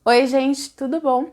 Oi, gente, tudo bom?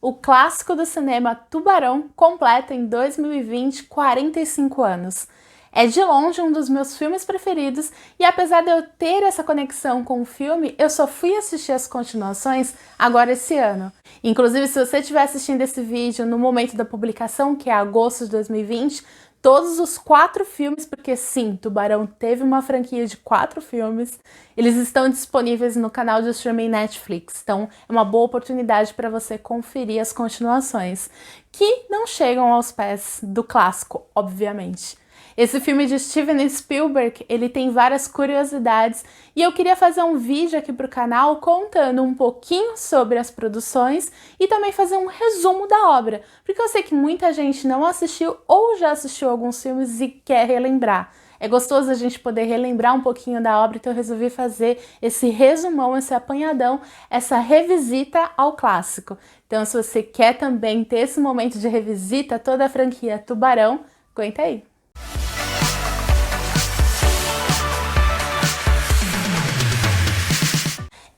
O clássico do cinema Tubarão completa em 2020 45 anos. É de longe um dos meus filmes preferidos e apesar de eu ter essa conexão com o filme, eu só fui assistir as continuações agora esse ano. Inclusive, se você estiver assistindo esse vídeo no momento da publicação, que é agosto de 2020, todos os 4 filmes, porque sim, Tubarão teve uma franquia de 4 filmes, eles estão disponíveis no canal de streaming Netflix, então é uma boa oportunidade para você conferir as continuações, que não chegam aos pés do clássico, obviamente. Esse filme de Steven Spielberg, ele tem várias curiosidades e eu queria fazer um vídeo aqui para o canal contando um pouquinho sobre as produções e também fazer um resumo da obra, porque eu sei que muita gente não assistiu ou já assistiu alguns filmes e quer relembrar. É gostoso a gente poder relembrar um pouquinho da obra, então eu resolvi fazer esse resumão, esse apanhadão, essa revisita ao clássico. Então, se você quer também ter esse momento de revisita a toda a franquia Tubarão, aguenta aí!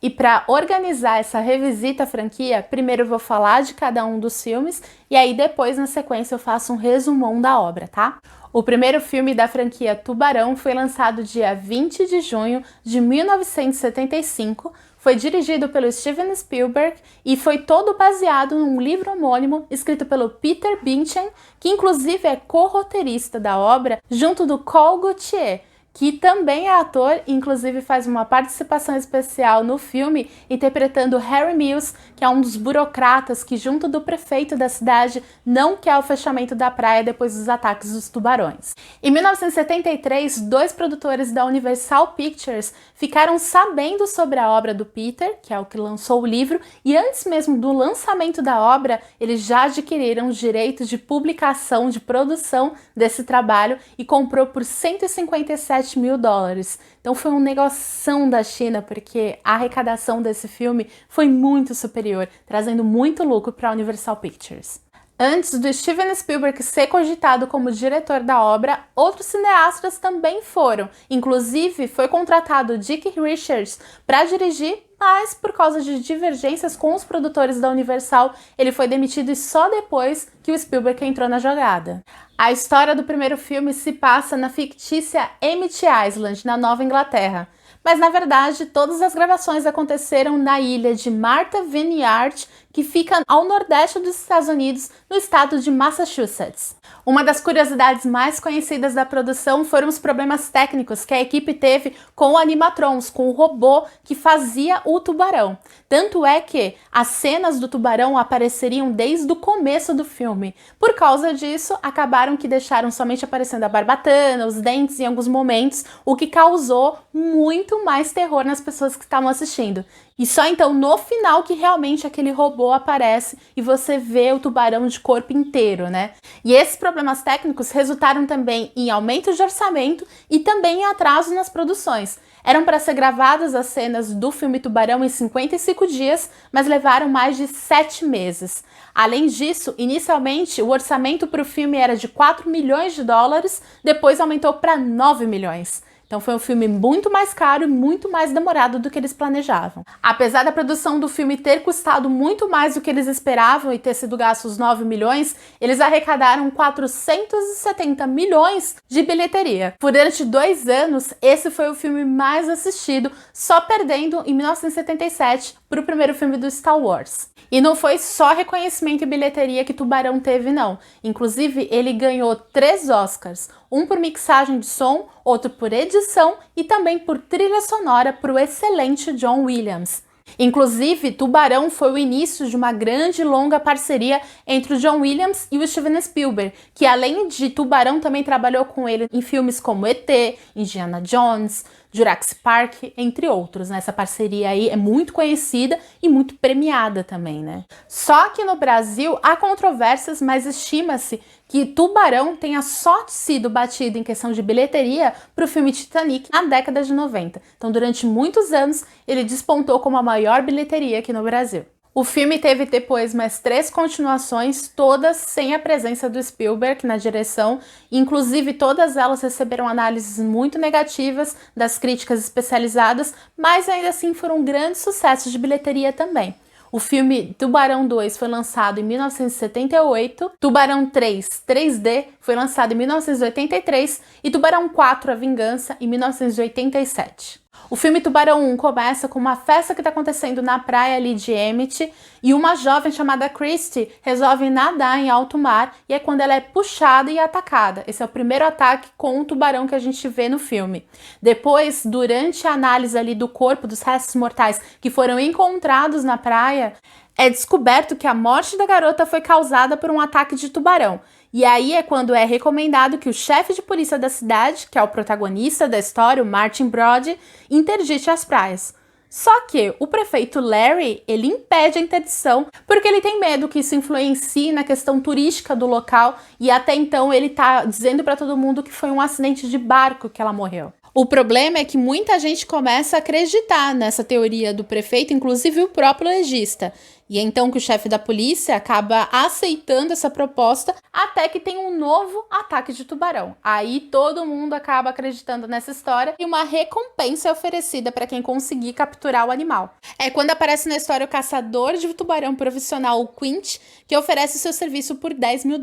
E para organizar essa revisita à franquia, primeiro eu vou falar de cada um dos filmes e aí depois, na sequência, eu faço um resumão da obra, tá? O primeiro filme da franquia Tubarão foi lançado dia 20 de junho de 1975, foi dirigido pelo Steven Spielberg e foi todo baseado num livro homônimo escrito pelo Peter Benchley, que inclusive é co-roteirista da obra, junto do Cole Gautier, que também é ator e inclusive faz uma participação especial no filme interpretando Harry Mills, que é um dos burocratas que junto do prefeito da cidade não quer o fechamento da praia depois dos ataques dos tubarões. Em 1973, 2 produtores da Universal Pictures ficaram sabendo sobre a obra do Peter, que é o que lançou o livro, e antes mesmo do lançamento da obra, eles já adquiriram os direitos de publicação, de produção desse trabalho e comprou por 157 mil dólares. Então foi um negoção da China, porque a arrecadação desse filme foi muito superior, trazendo muito lucro para a Universal Pictures. Antes do Steven Spielberg ser cogitado como diretor da obra, outros cineastas também foram. Inclusive, foi contratado Dick Richards para dirigir, mas por causa de divergências com os produtores da Universal, ele foi demitido e só depois que o Spielberg entrou na jogada. A história do primeiro filme se passa na fictícia Emmett Island, na Nova Inglaterra. Mas, na verdade, todas as gravações aconteceram na ilha de Martha Vineyard, que fica ao nordeste dos Estados Unidos, no estado de Massachusetts. Uma das curiosidades mais conhecidas da produção foram os problemas técnicos que a equipe teve com o animatrons, com o robô que fazia o tubarão. Tanto é que as cenas do tubarão apareceriam desde o começo do filme. Por causa disso, acabaram que deixaram somente aparecendo a barbatana, os dentes em alguns momentos, o que causou muito mais terror nas pessoas que estavam assistindo. E só então no final que realmente aquele robô aparece e você vê o tubarão de corpo inteiro, né? E esses problemas técnicos resultaram também em aumento de orçamento e também em atraso nas produções. Eram para ser gravadas as cenas do filme Tubarão em 55 dias, mas levaram mais de 7 meses. Além disso, inicialmente o orçamento para o filme era de 4 milhões de dólares, depois aumentou para 9 milhões. Então foi um filme muito mais caro e muito mais demorado do que eles planejavam. Apesar da produção do filme ter custado muito mais do que eles esperavam e ter sido gastos 9 milhões, eles arrecadaram 470 milhões de bilheteria. Durante 2 anos, esse foi o filme mais assistido, só perdendo em 1977 para o primeiro filme do Star Wars. E não foi só reconhecimento e bilheteria que Tubarão teve, não. Inclusive, ele ganhou 3 Oscars, um por mixagem de som, outro por edição e também por trilha sonora para o excelente John Williams. Inclusive, Tubarão foi o início de uma grande e longa parceria entre o John Williams e o Steven Spielberg, que além de Tubarão também trabalhou com ele em filmes como E.T., Indiana Jones, Jurassic Park, entre outros, né? Essa parceria aí é muito conhecida e muito premiada também, né? Só que no Brasil há controvérsias, mas estima-se que Tubarão tenha só sido batido em questão de bilheteria para o filme Titanic na década de 90. Então, durante muitos anos, ele despontou como a maior bilheteria aqui no Brasil. O filme teve depois mais 3 continuações, todas sem a presença do Spielberg na direção, inclusive todas elas receberam análises muito negativas das críticas especializadas, mas ainda assim foram grandes sucessos de bilheteria também. O filme Tubarão 2 foi lançado em 1978, Tubarão 3, 3D, foi lançado em 1983 e Tubarão 4, A Vingança, em 1987. O filme Tubarão 1 começa com uma festa que está acontecendo na praia ali de Emmett e uma jovem chamada Christy resolve nadar em alto mar e é quando ela é puxada e atacada. Esse é o primeiro ataque com o tubarão que a gente vê no filme. Depois, durante a análise ali do corpo dos restos mortais que foram encontrados na praia, é descoberto que a morte da garota foi causada por um ataque de tubarão. E aí é quando é recomendado que o chefe de polícia da cidade, que é o protagonista da história, o Martin Brody, interdite as praias. Só que o prefeito Larry, ele impede a interdição porque ele tem medo que isso influencie na questão turística do local e até então ele tá dizendo para todo mundo que foi um acidente de barco que ela morreu. O problema é que muita gente começa a acreditar nessa teoria do prefeito, inclusive o próprio legista. E é então que o chefe da polícia acaba aceitando essa proposta até que tem um novo ataque de tubarão. Aí todo mundo acaba acreditando nessa história e uma recompensa é oferecida para quem conseguir capturar o animal. É quando aparece na história o caçador de tubarão profissional, o Quint, que oferece seu serviço por $10 mil.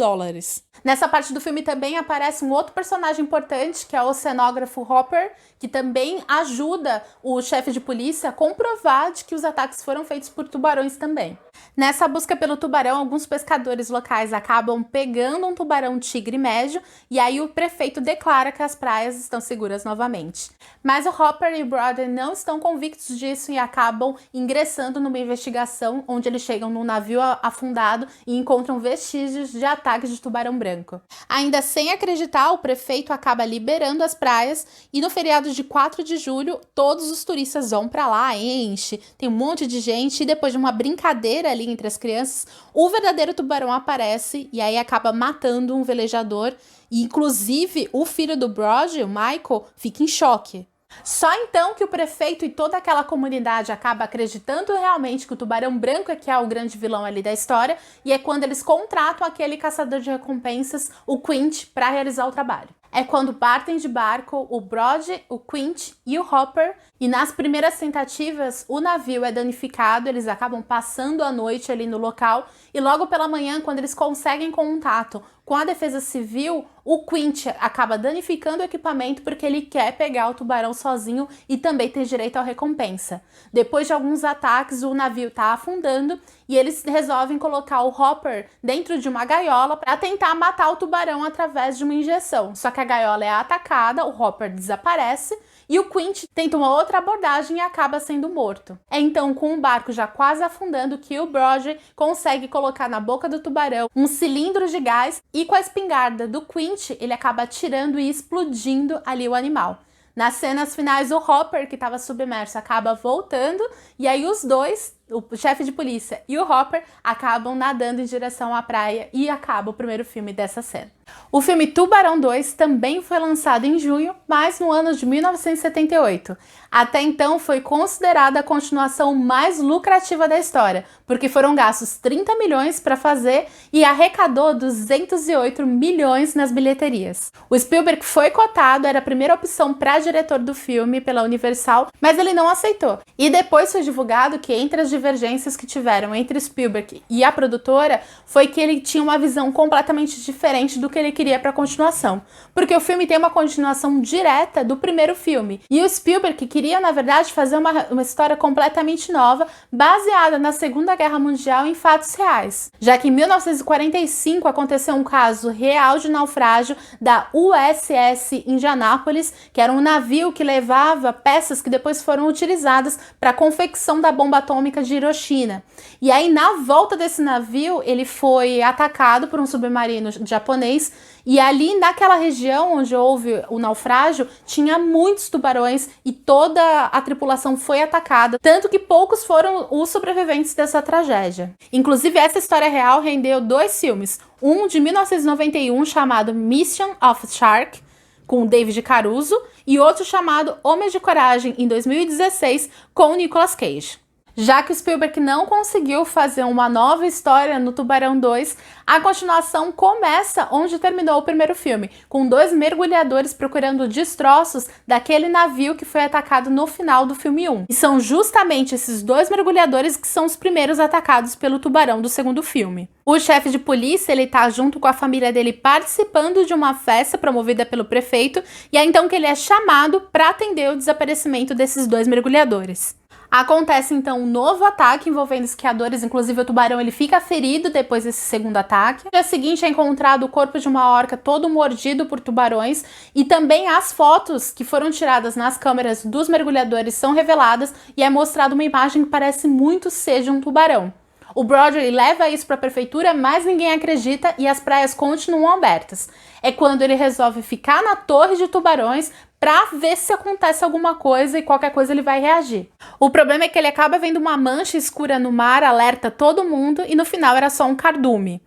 Nessa parte do filme também aparece um outro personagem importante, que é o oceanógrafo Hopper, que também ajuda o chefe de polícia a comprovar de que os ataques foram feitos por tubarões também. Nessa busca pelo tubarão, alguns pescadores locais acabam pegando um tubarão tigre médio e aí o prefeito declara que as praias estão seguras novamente. Mas o Hopper e o Brother não estão convictos disso e acabam ingressando numa investigação onde eles chegam num navio afundado e encontram vestígios de ataques de tubarão branco. Ainda sem acreditar, o prefeito acaba liberando as praias e no feriado de 4 de julho, todos os turistas vão pra lá, enche, tem um monte de gente e depois de uma brincadeira ali entre as crianças, o verdadeiro tubarão aparece e aí acaba matando um velejador e inclusive o filho do Brody, o Michael, fica em choque. Só então que o prefeito e toda aquela comunidade acaba acreditando realmente que o tubarão branco é que é o grande vilão ali da história e é quando eles contratam aquele caçador de recompensas, o Quint, para realizar o trabalho. É quando partem de barco o Brody, o Quint e o Hopper e nas primeiras tentativas o navio é danificado, eles acabam passando a noite ali no local e logo pela manhã, quando eles conseguem contato com a defesa civil, o Quint acaba danificando o equipamento porque ele quer pegar o tubarão sozinho e também tem direito à recompensa. Depois de alguns ataques, o navio está afundando e eles resolvem colocar o Hopper dentro de uma gaiola para tentar matar o tubarão através de uma injeção. Só que a gaiola é atacada, o Hopper desaparece e o Quint tenta uma outra abordagem e acaba sendo morto. É então com o barco já quase afundando que o Brody consegue colocar na boca do tubarão um cilindro de gás e com a espingarda do Quint ele acaba atirando e explodindo ali o animal. Nas cenas finais o Hopper, que estava submerso, acaba voltando e aí os dois, o chefe de polícia e o Hopper, acabam nadando em direção à praia e acaba o primeiro filme dessa cena. O filme Tubarão 2 também foi lançado em junho, mas no ano de 1978. Até então foi considerada a continuação mais lucrativa da história, porque foram gastos 30 milhões para fazer e arrecadou 208 milhões nas bilheterias. O Spielberg foi cotado, era a primeira opção para diretor do filme pela Universal, mas ele não aceitou. E depois foi divulgado que entre as divergências que tiveram entre Spielberg e a produtora foi que ele tinha uma visão completamente diferente do que ele queria para a continuação, porque o filme tem uma continuação direta do primeiro filme e o Spielberg queria na verdade fazer uma história completamente nova baseada na Segunda Guerra Mundial em fatos reais, já que em 1945 aconteceu um caso real de naufrágio da USS Indianapolis, que era um navio que levava peças que depois foram utilizadas para a confecção da bomba atômica de Hiroshima. E aí na volta desse navio ele foi atacado por um submarino japonês e ali naquela região onde houve o naufrágio tinha muitos tubarões e toda a tripulação foi atacada, tanto que poucos foram os sobreviventes dessa tragédia. Inclusive essa história real rendeu 2 filmes, um de 1991 chamado Mission of Shark, com David Caruso, e outro chamado Homens de Coragem, em 2016, com Nicolas Cage. Já que o Spielberg não conseguiu fazer uma nova história no Tubarão 2, a continuação começa onde terminou o primeiro filme, com 2 mergulhadores procurando destroços daquele navio que foi atacado no final do filme 1. E são justamente esses 2 mergulhadores que são os primeiros atacados pelo tubarão do segundo filme. O chefe de polícia, ele tá junto com a família dele participando de uma festa promovida pelo prefeito, e é então que ele é chamado para atender o desaparecimento desses 2 mergulhadores. Acontece então um novo ataque envolvendo esquiadores, inclusive o tubarão ele fica ferido depois desse segundo ataque. No dia seguinte é encontrado o corpo de uma orca todo mordido por tubarões, e também as fotos que foram tiradas nas câmeras dos mergulhadores são reveladas e é mostrada uma imagem que parece muito ser de um tubarão. O Broadway leva isso para a prefeitura, mas ninguém acredita e as praias continuam abertas. É quando ele resolve ficar na torre de tubarões para ver se acontece alguma coisa, e qualquer coisa ele vai reagir. O problema é que ele acaba vendo uma mancha escura no mar, alerta todo mundo, e no final era só um cardume.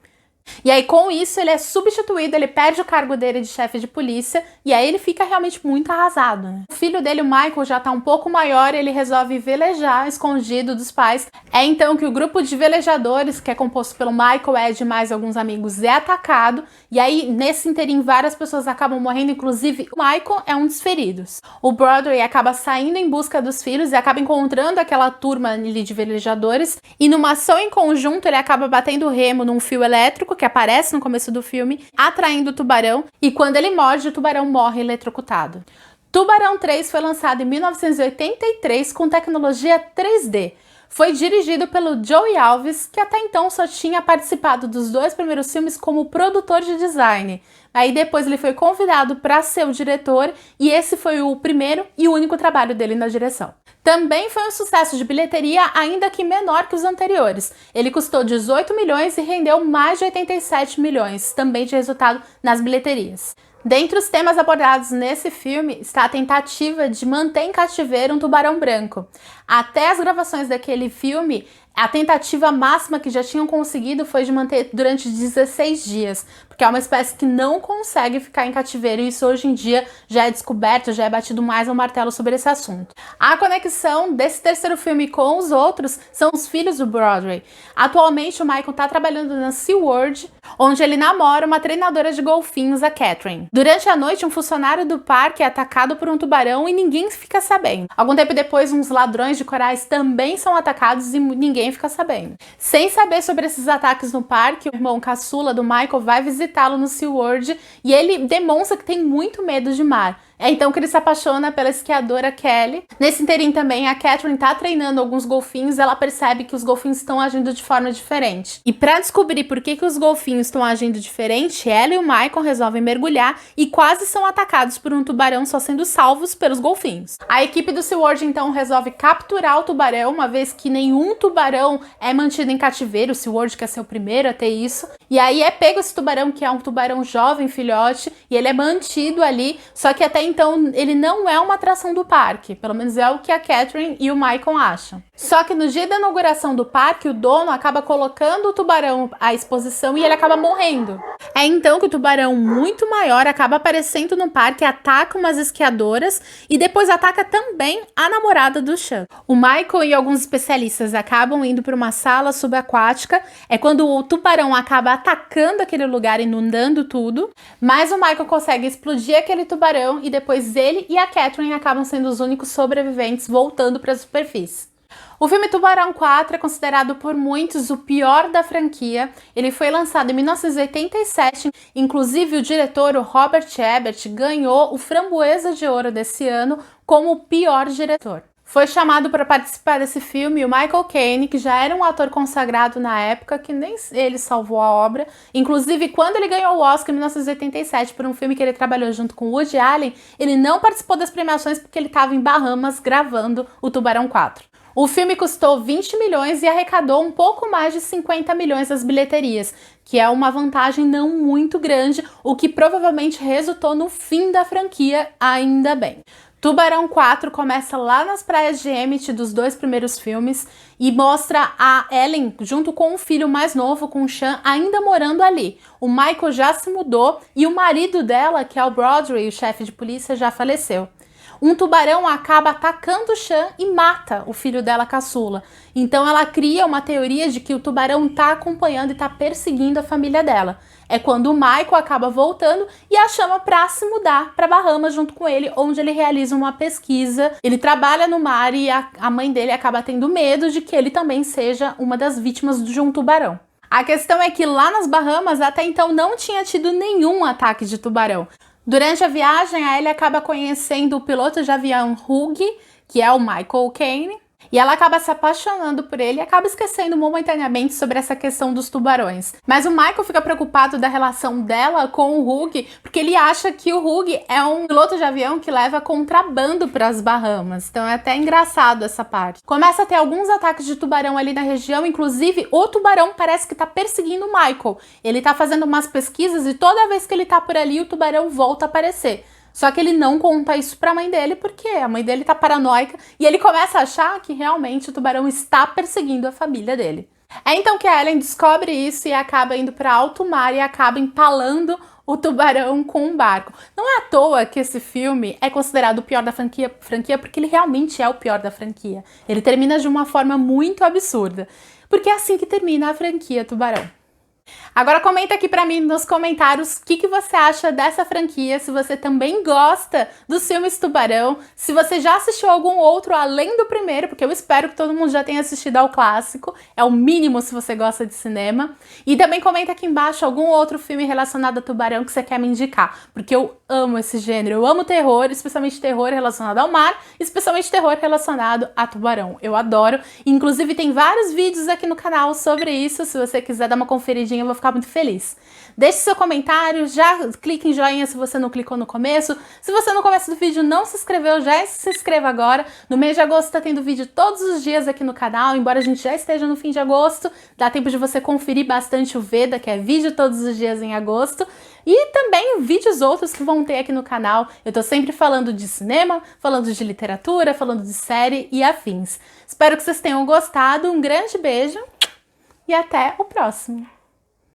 E aí, com isso, ele é substituído, ele perde o cargo dele de chefe de polícia, e aí ele fica realmente muito arrasado, né? O filho dele, o Michael, já tá um pouco maior, ele resolve velejar escondido dos pais. É então que o grupo de velejadores, que é composto pelo Michael, Ed e mais alguns amigos, é atacado, e aí, nesse interim, várias pessoas acabam morrendo, inclusive o Michael é um dos feridos. O Broadway acaba saindo em busca dos filhos e acaba encontrando aquela turma ali de velejadores, e numa ação em conjunto, ele acaba batendo o remo num fio elétrico, que aparece no começo do filme, atraindo o tubarão, e quando ele morde, o tubarão morre eletrocutado. Tubarão 3 foi lançado em 1983 com tecnologia 3D. Foi dirigido pelo Joey Alves, que até então só tinha participado dos 2 primeiros filmes como produtor de design. Aí depois ele foi convidado para ser o diretor, e esse foi o primeiro e único trabalho dele na direção. Também foi um sucesso de bilheteria, ainda que menor que os anteriores. Ele custou 18 milhões e rendeu mais de 87 milhões, também de resultado nas bilheterias. Dentre os temas abordados nesse filme está a tentativa de manter em cativeiro um tubarão branco. Até as gravações daquele filme, a tentativa máxima que já tinham conseguido foi de manter durante 16 dias, porque é uma espécie que não consegue ficar em cativeiro, e isso hoje em dia já é descoberto, já é batido mais ao martelo sobre esse assunto. A conexão desse terceiro filme com os outros são os filhos do Broadway. Atualmente o Michael está trabalhando na SeaWorld, onde ele namora uma treinadora de golfinhos, a Catherine. Durante a noite, um funcionário do parque é atacado por um tubarão e ninguém fica sabendo. Algum tempo depois, uns ladrões de corais também são atacados e ninguém fica sabendo. Sem saber sobre esses ataques no parque, o irmão caçula do Michael vai visitá-lo no SeaWorld e ele demonstra que tem muito medo de mar. É então que ele se apaixona pela esquiadora Kelly. Nesse interim também, a Catherine tá treinando alguns golfinhos, ela percebe que os golfinhos estão agindo de forma diferente. E para descobrir por que os golfinhos estão agindo diferente, ela e o Michael resolvem mergulhar e quase são atacados por um tubarão, só sendo salvos pelos golfinhos. A equipe do SeaWorld então resolve capturar o tubarão, uma vez que nenhum tubarão é mantido em cativeiro. O SeaWorld quer ser o primeiro a ter isso. E aí é pego esse tubarão, que é um tubarão jovem, filhote, e ele é mantido ali, só que até então ele não é uma atração do parque, pelo menos é o que a Catherine e o Michael acham. Só que no dia da inauguração do parque, o dono acaba colocando o tubarão à exposição e ele acaba morrendo. É então que o tubarão muito maior acaba aparecendo no parque, ataca umas esquiadoras e depois ataca também a namorada do Chuck. O Michael e alguns especialistas acabam indo para uma sala subaquática, é quando o tubarão acaba atacando aquele lugar, inundando tudo, mas o Michael consegue explodir aquele tubarão e depois ele e a Catherine acabam sendo os únicos sobreviventes voltando para a superfície. O filme Tubarão 4 é considerado por muitos o pior da franquia. Ele foi lançado em 1987, inclusive o diretor, o Robert Ebert, ganhou o Framboesa de Ouro desse ano como o pior diretor. Foi chamado para participar desse filme o Michael Caine, que já era um ator consagrado na época, que nem ele salvou a obra. Inclusive, quando ele ganhou o Oscar em 1987 por um filme que ele trabalhou junto com Woody Allen, ele não participou das premiações porque ele estava em Bahamas gravando o Tubarão 4. O filme custou 20 milhões e arrecadou um pouco mais de 50 milhões das bilheterias, que é uma vantagem não muito grande, o que provavelmente resultou no fim da franquia, ainda bem. Tubarão 4 começa lá nas praias de Emmett dos 2 primeiros filmes e mostra a Ellen junto com o filho mais novo, com o Sean, ainda morando ali. O Michael já se mudou e o marido dela, que é o Broadway, o chefe de polícia, já faleceu. um tubarão acaba atacando Chan e mata o filho dela caçula. Então ela cria uma teoria de que o tubarão está acompanhando e está perseguindo a família dela. É quando o Michael acaba voltando e a chama para se mudar para Bahamas junto com ele, onde ele realiza uma pesquisa. Ele trabalha no mar e a mãe dele acaba tendo medo de que ele também seja uma das vítimas de um tubarão. A questão é que lá nas Bahamas até então não tinha tido nenhum ataque de tubarão. Durante a viagem, a Ellie acaba conhecendo o piloto de avião Hugh, que é o Michael Caine, e ela acaba se apaixonando por ele e acaba esquecendo momentaneamente sobre essa questão dos tubarões. Mas o Michael fica preocupado da relação dela com o Hugh, porque ele acha que o Hugh é um piloto de avião que leva contrabando para as Bahamas. Então é até engraçado essa parte. Começa a ter alguns ataques de tubarão ali na região, inclusive o tubarão parece que tá perseguindo o Michael. Ele tá fazendo umas pesquisas e toda vez que ele tá por ali, o tubarão volta a aparecer. Só que ele não conta isso pra mãe dele porque a mãe dele tá paranoica e ele começa a achar que realmente o tubarão está perseguindo a família dele. É então que a Ellen descobre isso e acaba indo para alto mar e acaba empalando o tubarão com um barco. Não é à toa que esse filme é considerado o pior da franquia porque ele realmente é o pior da franquia. Ele termina de uma forma muito absurda, porque é assim que termina a franquia Tubarão. Agora comenta aqui pra mim nos comentários o que você acha dessa franquia, se você também gosta dos filmes Tubarão, se você já assistiu algum outro além do primeiro, porque eu espero que todo mundo já tenha assistido ao clássico, é o mínimo se você gosta de cinema. E também comenta aqui embaixo algum outro filme relacionado a Tubarão que você quer me indicar, porque eu amo esse gênero, eu amo terror, especialmente terror relacionado ao mar, especialmente terror relacionado a tubarão. Eu adoro, inclusive tem vários vídeos aqui no canal sobre isso, se você quiser dar uma conferidinha eu vou ficar muito feliz. Deixe seu comentário, já clique em joinha se você não clicou no começo. Se você no começo do vídeo não se inscreveu, já se inscreva agora. No mês de agosto tá tendo vídeo todos os dias aqui no canal, embora a gente já esteja no fim de agosto, dá tempo de você conferir bastante o Veda, que é vídeo todos os dias em agosto. E também vídeos outros que vão ter aqui no canal. Eu tô sempre falando de cinema, falando de literatura, falando de série e afins. Espero que vocês tenham gostado, um grande beijo e até o próximo!